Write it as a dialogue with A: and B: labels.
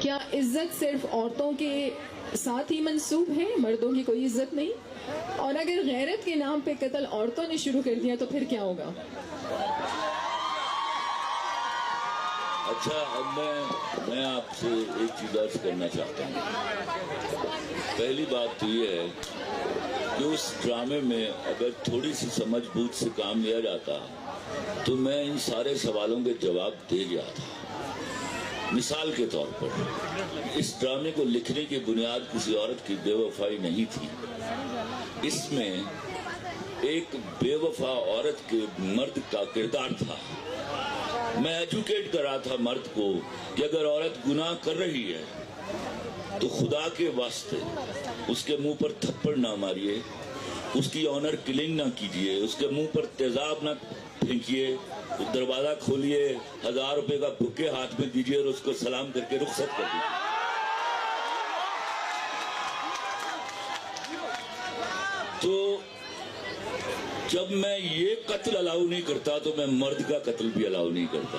A: کیا عزت صرف عورتوں کے ساتھ ہی منسوب ہے، مردوں کی کوئی عزت نہیں؟ اور اگر غیرت کے نام پہ قتل عورتوں نے شروع کر دیا تو پھر کیا ہوگا؟
B: اچھا، اب میں آپ سے ایک چیز عرض کرنا چاہتا ہوں۔ پہلی بات تو یہ ہے کہ اس ڈرامے میں اگر تھوڑی سی سمجھ بوجھ سے کام لیا جاتا تو میں ان سارے سوالوں کے جواب دے گیا تھا۔ مثال کے طور پر اس ڈرامے کو لکھنے کی بنیاد کسی عورت کی بے وفائی نہیں تھی، اس میں ایک بے وفا عورت کے مرد کا کردار تھا۔ میں ایجوکیٹ کر رہا تھا مرد کو کہ اگر عورت گناہ کر رہی ہے تو خدا کے واسطے اس کے منہ پر تھپڑ نہ ماریے، اس کی آنر کلنگ نہ کیجیے، اس کے منہ پر تیزاب نہ پھینکیے، دروازہ کھولیے، 1000 روپے کا بکے ہاتھ میں دیجیے اور اس کو سلام کر کے رخصت کر دیجیے۔ تو جب میں یہ قتل الاؤ نہیں کرتا تو میں مرد کا قتل بھی الاؤ نہیں کرتا۔